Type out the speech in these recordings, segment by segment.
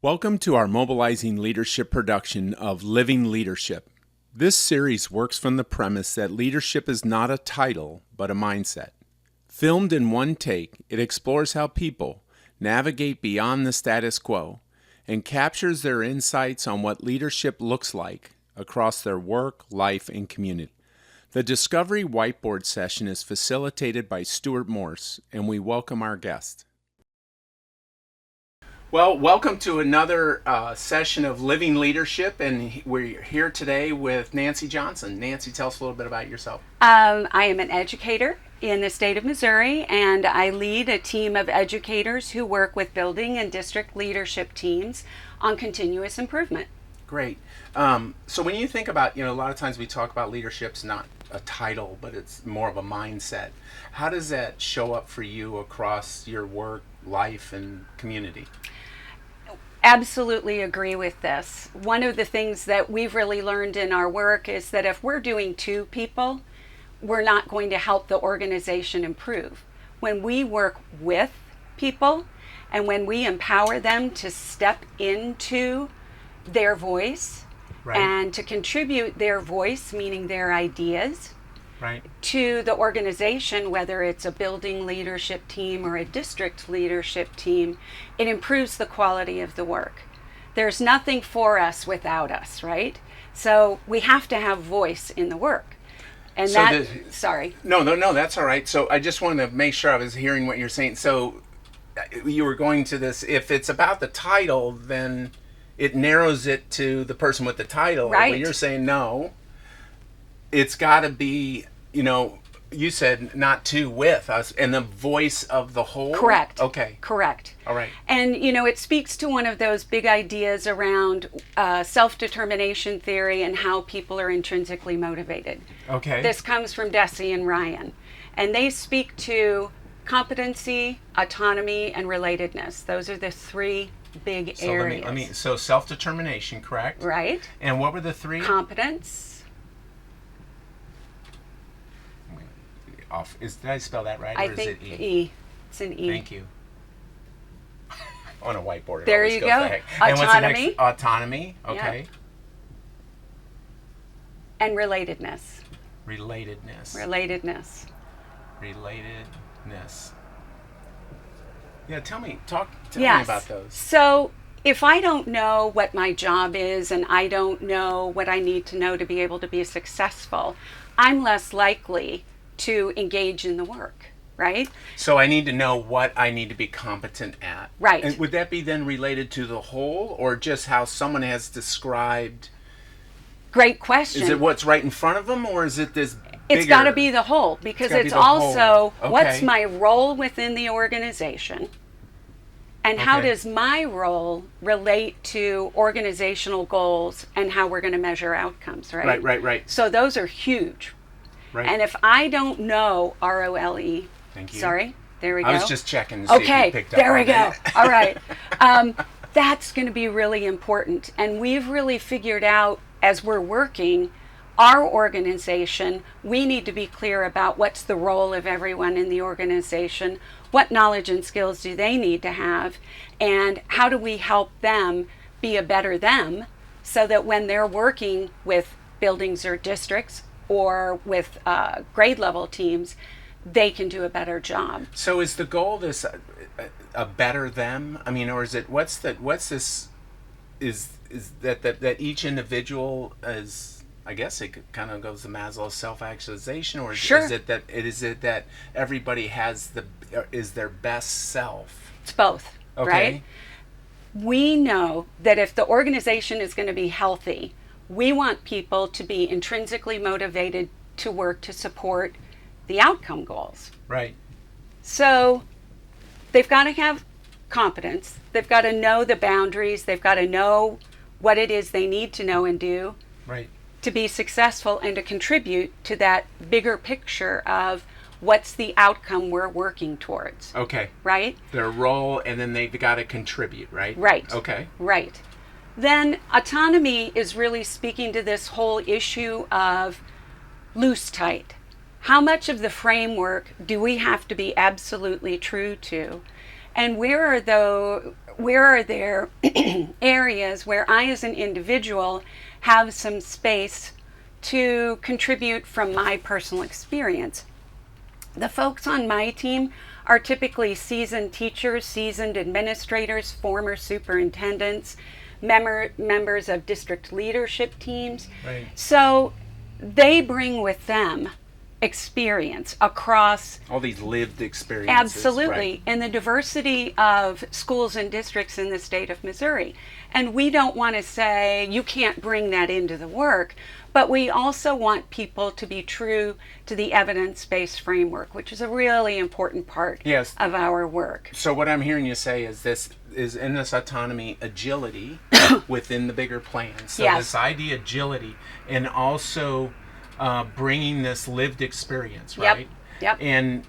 Welcome to our Mobilizing Leadership production of Living Leadership. This series works from the premise that leadership is not a title, but a mindset. Filmed in one take, it explores how people navigate beyond the status quo and captures their insights on what leadership looks like across their work, life, and community. The Discovery Whiteboard session is facilitated by Stuart Morse, and we welcome our guest. Well, welcome to another session of Living Leadership, and we're here today with Nanci Johnson. Nanci, tell us a little bit about yourself. I am an educator in the state of Missouri, and I lead a team of educators who work with building and district leadership teams on continuous improvement. Great. So when you think about, a lot of times we talk about leadership's not a title, but it's more of a mindset. How does that show up for you across your work, life, and community? Absolutely agree with this. One of the things that we've really learned in our work is that if we're doing two people, we're not going to help the organization improve. When we work with people and when we empower them to step into their voice, right, and to contribute their voice, meaning their ideas, right, to the organization, whether it's a building leadership team or a district leadership team, it improves the quality of the work. There's nothing for us without us, right? So we have to have voice in the work. And so sorry. No, that's all right. So I just wanted to make sure I was hearing what you're saying. So you were going to this, if it's about the title, then it narrows it to the person with the title. Right. But you're saying no. It's got to be, you said not to with us, and the voice of the whole? Correct. Okay. Correct. All right. And, it speaks to one of those big ideas around self-determination theory and how people are intrinsically motivated. Okay. This comes from Deci and Ryan. And they speak to competency, autonomy, and relatedness. Those are the three big areas. So self-determination, correct? Right. And what were the three? Competence. Did I spell that right? I think E? It's an E. Thank you. On a whiteboard. There you go. Autonomy. And what's the next? Autonomy. Okay. Yep. And relatedness. Relatedness. Yeah, tell me about those. So if I don't know what my job is and I don't know what I need to know to be able to be successful, I'm less likely to engage in the work, right? So I need to know what I need to be competent at. Right. And would that be then related to the whole, or just how someone has described? Great question. Is it what's right in front of them, or is it this bigger? It's got to be the whole, because it's also what's my role within the organization, and how does my role relate to organizational goals and how we're going to measure outcomes, right? Right. So those are huge. Right. And if I don't know ROLE, thank you. Sorry, there we go. I was just checking to see if you picked up there we on go. it. All right. That's going to be really important. And we've really figured out as we're working, our organization, we need to be clear about what's the role of everyone in the organization, what knowledge and skills do they need to have, and how do we help them be a better them so that when they're working with buildings or districts or with grade level teams, they can do a better job. So is the goal this a better them? I mean, or is it what's this? Is that each individual is? I guess it kind of goes to Maslow's self-actualization, or sure. is it that everybody is their best self? It's both, okay. Right? We know that if the organization is going to be healthy, we want people to be intrinsically motivated to work to support the outcome goals. Right. So they've got to have competence. They've got to know the boundaries. They've got to know what it is they need to know and do. Right. To be successful and to contribute to that bigger picture of what's the outcome we're working towards. Okay. Right? Their role, and then they've got to contribute, right? Right. Okay. Right. Then autonomy is really speaking to this whole issue of loose tight. How much of the framework do we have to be absolutely true to? And where are where are there areas where I as an individual have some space to contribute from my personal experience. The folks on my team are typically seasoned teachers, seasoned administrators, former superintendents, members of district leadership teams. Right. So they bring with them experience across all these lived experiences. absolutely, right. and the diversity of schools and districts in the state of Missouri. And we don't want to say you can't bring that into the work, but we also want people to be true to the evidence-based framework, which is a really important part Yes. of our work. So what I'm hearing you say is this is in this autonomy, agility within the bigger plan. So Yes. this idea agility, and also bringing this lived experience, right? Yep. And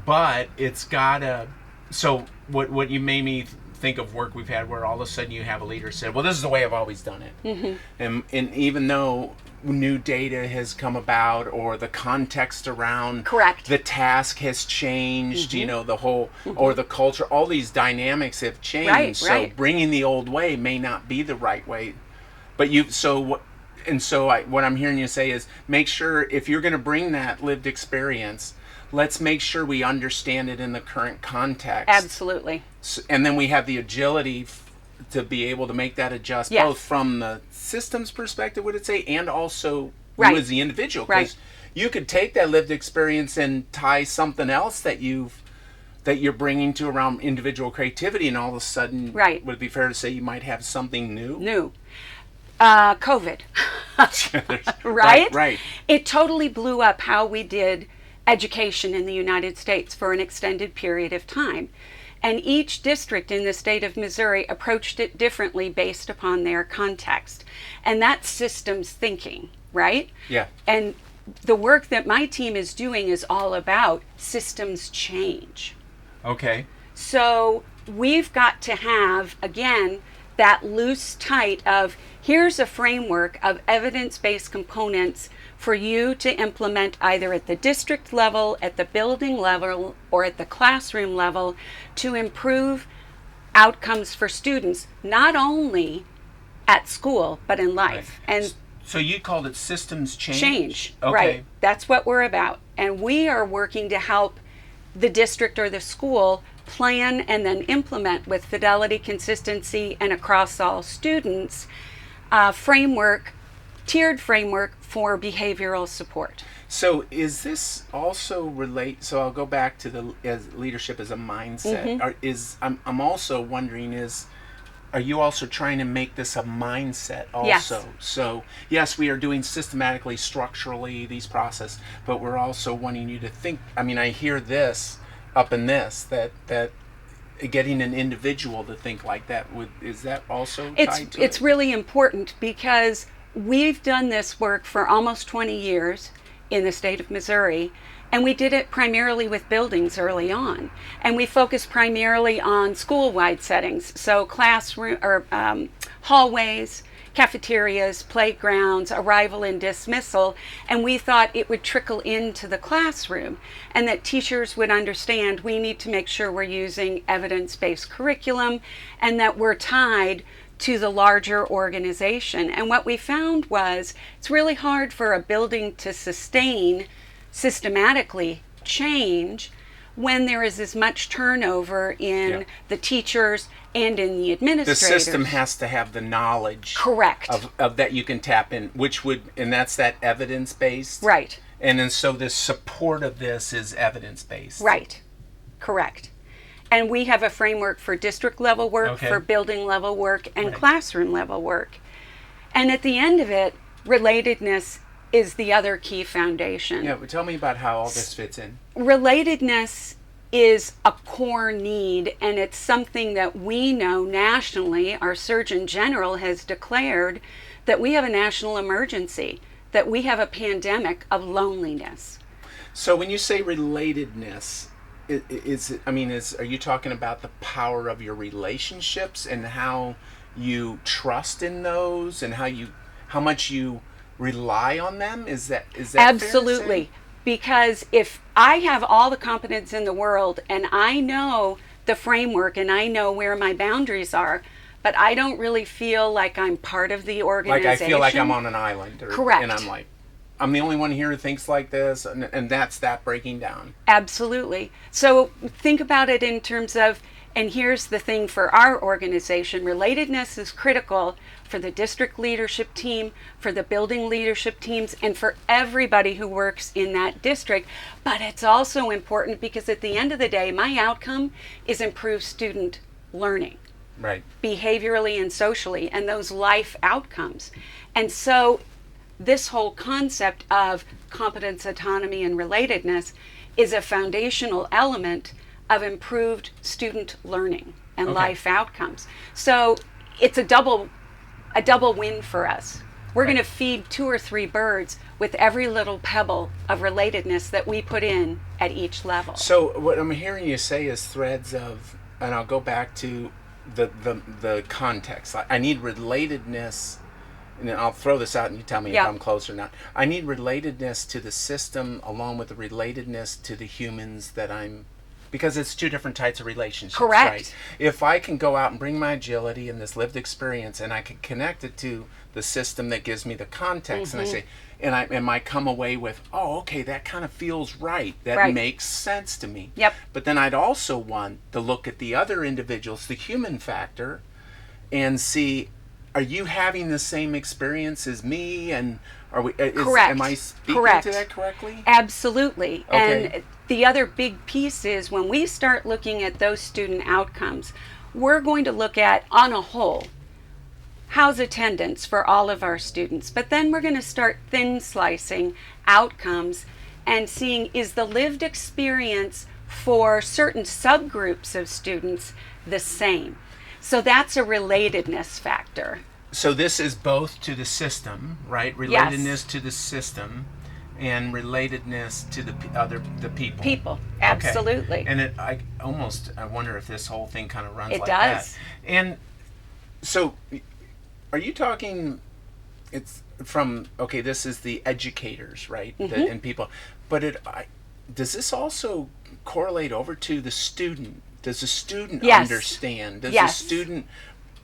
but it's gotta. So what you made me think of work we've had where all of a sudden you have a leader said, well, this is the way I've always done it. Mm-hmm. And even though new data has come about, or the context around Correct. the task has changed, Mm-hmm. you know, the whole, or the culture, all these dynamics have changed. Right, so right. bringing the old way may not be the right way. But what I'm hearing you say is, make sure if you're going to bring that lived experience, let's make sure we understand it in the current context. Absolutely. And then we have the agility to be able to make that adjust, Yes. both from the systems perspective, would it say, and also Right. you as the individual. Right. Because you could take that lived experience and tie something else that you're bringing to around individual creativity, and all of a sudden, Right. would it be fair to say you might have something new? New. COVID. Right? Right. It totally blew up how we did education in the United States for an extended period of time. And each district in the state of Missouri approached it differently based upon their context. And that's systems thinking, right? Yeah. And the work that my team is doing is all about systems change. Okay. So we've got to have, again, that loose tight of here's a framework of evidence-based components for you to implement either at the district level, at the building level, or at the classroom level to improve outcomes for students, not only at school, but in life. Right. And So you called it systems change? change, Okay. right? That's what we're about. And we are working to help the district or the school plan and then implement with fidelity, consistency, and across all students, tiered framework for behavioral support. So is this also so I'll go back to as leadership as a mindset. Mm-hmm. I'm also wondering, are you also trying to make this a mindset also? Yes. So yes, we are doing systematically, structurally these processes, but we're also wanting you to think. I mean, I hear this up in this that getting an individual to think like that is that also tied to It's it? really important because we've done this work for almost 20 years in the state of Missouri, and we did it primarily with buildings early on, and we focused primarily on school-wide settings, so classroom or hallways, cafeterias, playgrounds, arrival and dismissal, and we thought it would trickle into the classroom and that teachers would understand we need to make sure we're using evidence-based curriculum and that we're tied to the larger organization. And what we found was it's really hard for a building to sustain systematically change when there is as much turnover in the teachers and in the administrators. The system has to have the knowledge, correct, of that you can tap in, and that's that evidence-based. right, And then so the support of this is evidence-based. right, correct. And we have a framework for district level work, Okay. for building level work, and Right. classroom level work. And at the end of it, relatedness is the other key foundation. Yeah, but tell me about how all this fits in. Relatedness is a core need, and it's something that we know nationally. Our Surgeon General has declared that we have a national emergency, that we have a pandemic of loneliness. So when you say relatedness, are you talking about the power of your relationships and how you trust in those and how much you rely on them? Is that Absolutely. fair to say? Because if I have all the competence in the world and I know the framework and I know where my boundaries are, but I don't really feel like I'm part of the organization. Like I feel like I'm on an island. Correct. And I'm like, I'm the only one here who thinks like this, and that's that breaking down. Absolutely. So think about it in terms of, and here's the thing for our organization, relatedness is critical for the district leadership team, for the building leadership teams, and for everybody who works in that district. But it's also important because at the end of the day, my outcome is improved student learning. Right. Behaviorally and socially, and those life outcomes. And so this whole concept of competence, autonomy, and relatedness is a foundational element of improved student learning and life outcomes. So it's a double win for us. We're going to feed 2 or 3 birds with every little pebble of relatedness that we put in at each level. So what I'm hearing you say is threads of, and I'll go back to the context. I need relatedness, and I'll throw this out and you tell me if I'm close or not. I need relatedness to the system along with the relatedness to the humans that I'm, because it's 2 different types of relationships. Correct. Right? If I can go out and bring my agility and this lived experience and I can connect it to the system that gives me the context, and I say, and I might come away with, oh, okay, that kind of feels right. That makes sense to me. Yep. But then I'd also want to look at the other individuals, the human factor, and see, are you having the same experience as me? And are we? Correct. Am I speaking to that correctly? Absolutely. Okay. And the other big piece is when we start looking at those student outcomes, we're going to look at, on a whole, how's attendance for all of our students? But then we're going to start thin slicing outcomes and seeing, is the lived experience for certain subgroups of students the same? So that's a relatedness factor. So this is both to the system, right? Relatedness to the system and relatedness to the people. People, absolutely. Okay. And I wonder if this whole thing kind of runs like that. It that. does. And so are you talking, it's from, okay, this is the educators, right? And people, but does this also correlate over to the student? Does the student understand? Does the student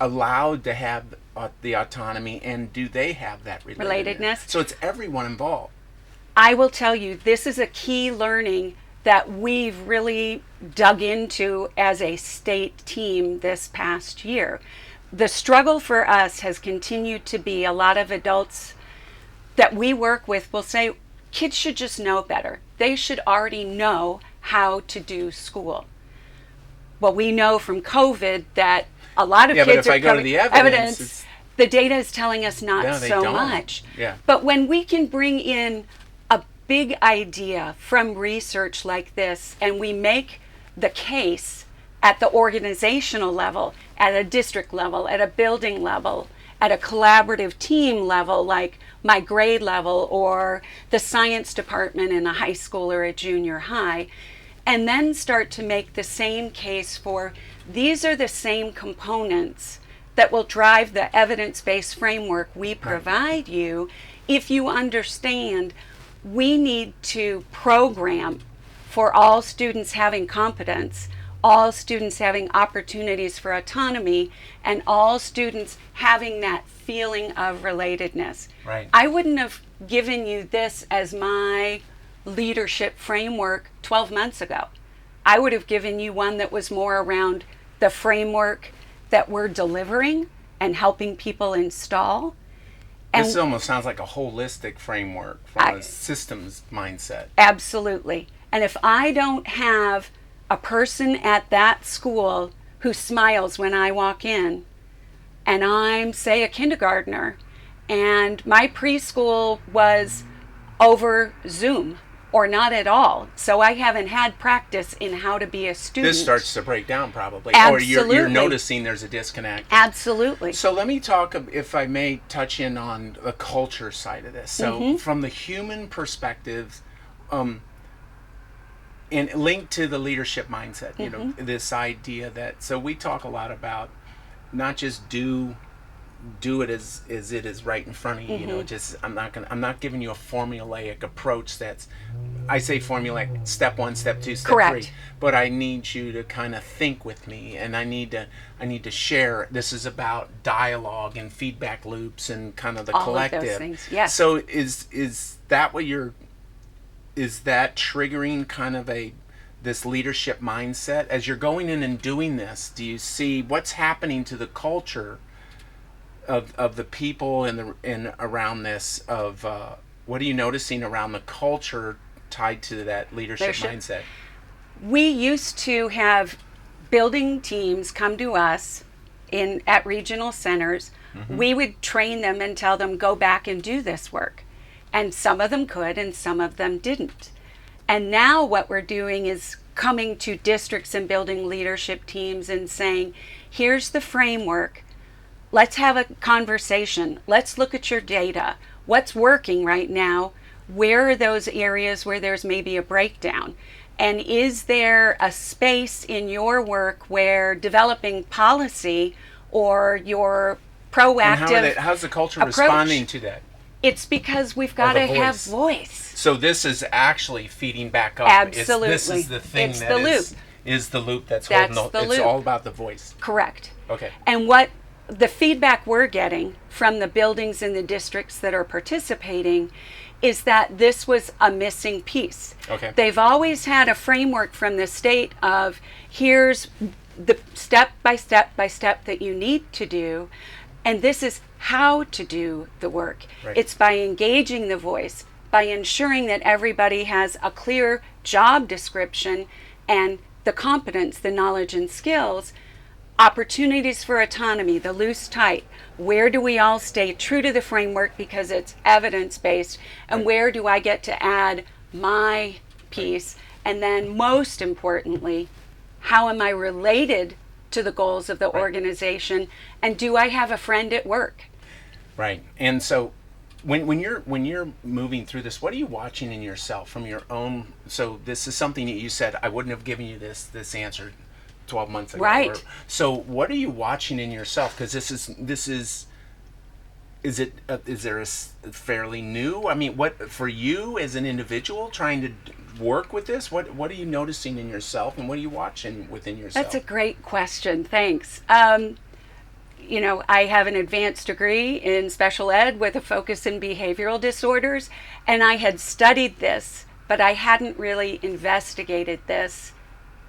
allowed to have the autonomy, and do they have that relatedness? So it's everyone involved. I will tell you, this is a key learning that we've really dug into as a state team this past year. The struggle for us has continued to be, a lot of adults that we work with will say, kids should just know better. They should already know how to do school. Well, we know from COVID that a lot of kids but if are I go to the evidence, the data is telling us not so much. Yeah. But when we can bring in a big idea from research like this, and we make the case at the organizational level, at a district level, at a building level, at a collaborative team level, like my grade level or the science department in a high school or a junior high, and then start to make the same case for, these are the same components that will drive the evidence-based framework we provide you. If you understand, we need to program for all students having competence, all students having opportunities for autonomy, and all students having that feeling of relatedness. Right. I wouldn't have given you this as my leadership framework 12 months ago. I would have given you one that was more around the framework that we're delivering and helping people install. And this almost sounds like a holistic framework from a systems mindset. Absolutely. And if I don't have a person at that school who smiles when I walk in, and I'm, say, a kindergartner, and my preschool was over Zoom or not at all, so I haven't had practice in how to be a student. This starts to break down probably. Absolutely. Or you're noticing there's a disconnect. Absolutely. So let me talk, if I may, touch in on the culture side of this. So from the human perspective, and linked to the leadership mindset, you know, this idea that, so we talk a lot about not just do do it as it is right in front of you. You know, just I'm not giving you a formulaic approach. I say formulaic, step 1, step 2, step Correct. 3. But I need you to kind of think with me, and I need to share. This is about dialogue and feedback loops and kind of the All collective. of those things. Yes. So is that what is that triggering kind of this leadership mindset as you're going in and doing this? Do you see what's happening to the culture of the people in around this? What are you noticing around the culture tied to that leadership mindset? We used to have building teams come to us at regional centers. We would train them and tell them, go back and do this work. And some of them could and some of them didn't. And now what we're doing is coming to districts and building leadership teams and saying, here's the framework. Let's have a conversation. Let's look at your data. What's working right now? Where are those areas where there's maybe a breakdown? And is there a space in your work where developing policy or your proactive And how's the culture approach? responding to that? It's because we've got to have voice. So this is actually feeding back up. Absolutely. This is the thing It's that the loop. is the loop that's That's holding the it's loop. all about the voice. Correct. Okay. And what the feedback we're getting from the buildings in the districts that are participating is that this was a missing piece. Okay. They've always had a framework from the state of here's the step by step that you need to do, and this is how to do the work. Right. It's by engaging the voice, by ensuring that everybody has a clear job description and the competence, the knowledge and skills, opportunities for autonomy, the loose tight. Where do we all stay true to the framework because it's evidence-based, and Right. where do I get to add my piece? And then most importantly, how am I related to the goals of the organization, and do I have a friend at work? Right. And so when you're moving through this, what are you watching in yourself from your own? So this is something that you said, I wouldn't have given you this answer 12 months ago. Right. So what are you watching in yourself? Because is there a fairly new? I mean, what for you as an individual trying to work with this? What are you noticing in yourself, and what are you watching within yourself? That's a great question. Thanks. I have an advanced degree in special ed with a focus in behavioral disorders, and I had studied this, but I hadn't really investigated this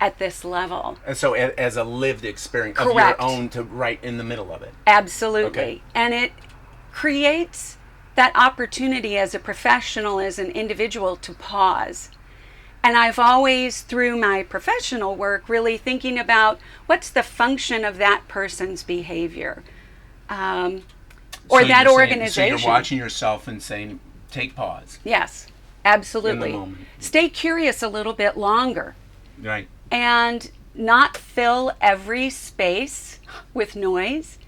at this level. And so as a lived experience Correct. of your own to right in the middle of it. Absolutely. Okay. And it creates that opportunity as a professional, as an individual, to pause. And I've always, through my professional work, really thinking about what's the function of that person's behavior, or So that you're organization. So you're watching yourself and saying, take pause. Yes, absolutely. In the moment. Stay curious a little bit longer Right. and not fill every space with noise,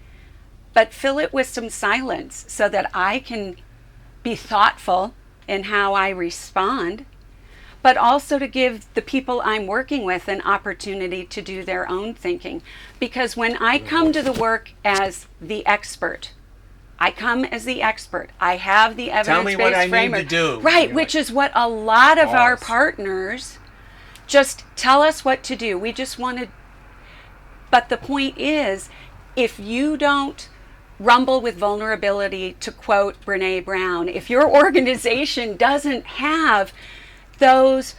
but fill it with some silence so that I can be thoughtful in how I respond, but also to give the people I'm working with an opportunity to do their own thinking. Because when I come to the work as the expert, I come as the expert. I have the evidence-based Tell me what I framework. need to do. Right, You're which like, is what a lot of our pause. partners just tell us what to do. We just want to. But the point is, if you don't rumble with vulnerability, to quote Brene Brown, if your organization doesn't have those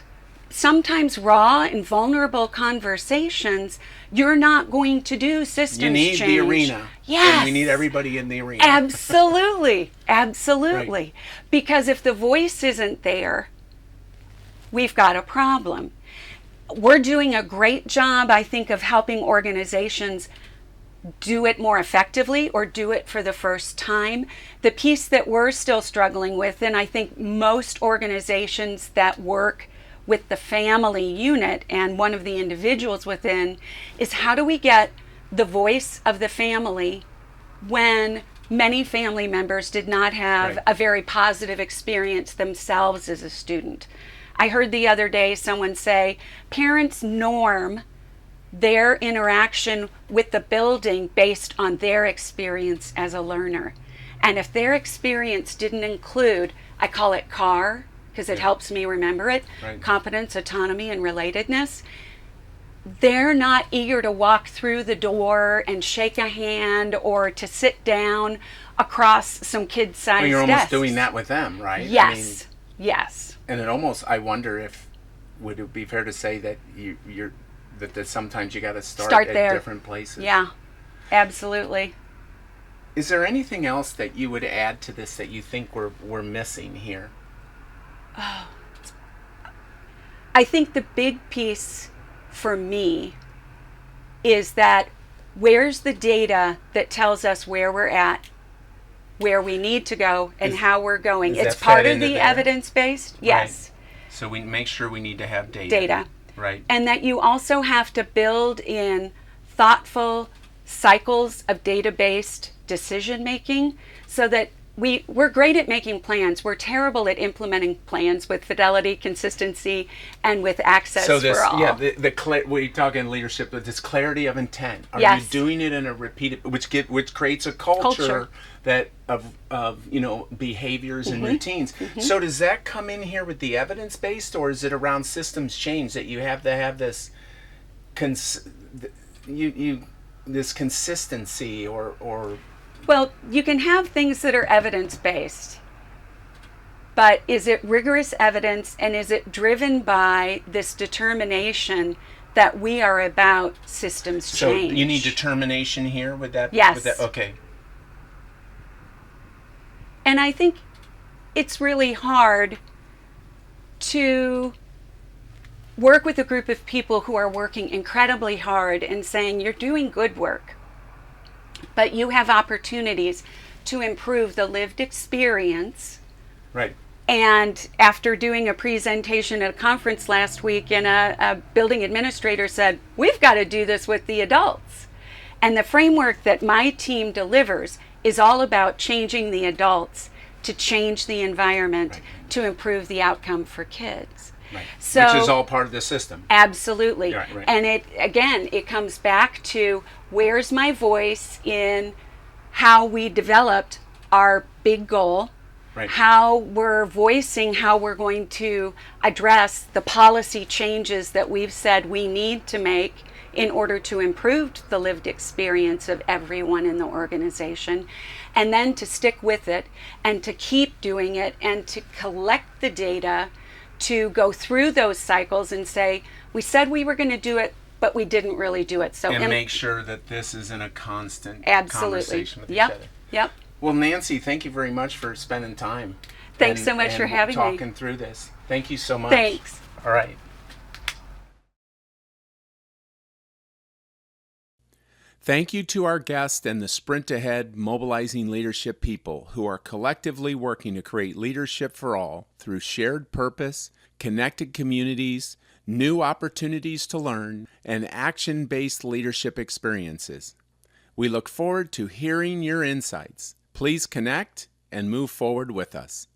sometimes raw and vulnerable conversations, you're not going to do systems You need change. the arena. Yes. And we need everybody in the arena. Absolutely. Absolutely. Right. Because if the voice isn't there, we've got a problem. We're doing a great job, I think, of helping organizations do it more effectively or do it for the first time. The piece that we're still struggling with, and I think most organizations that work with the family unit and one of the individuals within, is how do we get the voice of the family when many family members did not have Right. a very positive experience themselves as a student. I heard the other day someone say, parents' norm their interaction with the building based on their experience as a learner. And if their experience didn't include, I call it CAR, because it helps me remember it, Right. competence, autonomy, and relatedness, they're not eager to walk through the door and shake a hand or to sit down across some kid-sized Well, you're almost desks. doing that with them, right? Yes, yes. And it almost, I wonder if, would it be fair to say that that sometimes you got to start at there. different places? Yeah, absolutely. Is there anything else that you would add to this that you think we're missing here? I think the big piece for me is that where's the data that tells us where we're at, where we need to go, and how we're going? is It's that part fed of into the there? evidence-based, yes, So we make sure we need to have data. data. Right. And that you also have to build in thoughtful cycles of data-based decision making so that we're great at making plans. We're terrible at implementing plans with fidelity, consistency, and with access So this, for all. yeah, we're talking leadership, but this clarity of intent. Are Yes. you doing it in a repeated, which creates a culture that of behaviors and routines. So does that come in here with the evidence based, or is it around systems change that you have to have this this consistency or Well, you can have things that are evidence-based, but is it rigorous evidence, and is it driven by this determination that we are about systems change? So you need determination here with that? Yes. With that? Okay. And I think it's really hard to work with a group of people who are working incredibly hard and saying, you're doing good work, but you have opportunities to improve the lived experience. Right. And after doing a presentation at a conference last week, and a building administrator said, we've got to do this with the adults. And the framework that my team delivers is all about changing the adults to change the environment, Right. to improve the outcome for kids. Right. So, which is all part of the system. absolutely. Right, right. And it comes back to where's my voice in how we developed our big goal, Right. how we're voicing how we're going to address the policy changes that we've said we need to make in order to improve the lived experience of everyone in the organization, and then to stick with it and to keep doing it and to collect the data, to go through those cycles and say, we said we were going to do it, but we didn't really do it. So And make sure that this is in a constant absolutely. conversation with Yep. each other. Yep. Well, Nanci, thank you very much for spending time. Thanks so much for having me. talking through this. Thank you so much. Thanks. All right. Thank you to our guest and the Sprint Ahead Mobilizing Leadership people who are collectively working to create leadership for all through shared purpose, connected communities, new opportunities to learn, and action-based leadership experiences. We look forward to hearing your insights. Please connect and move forward with us.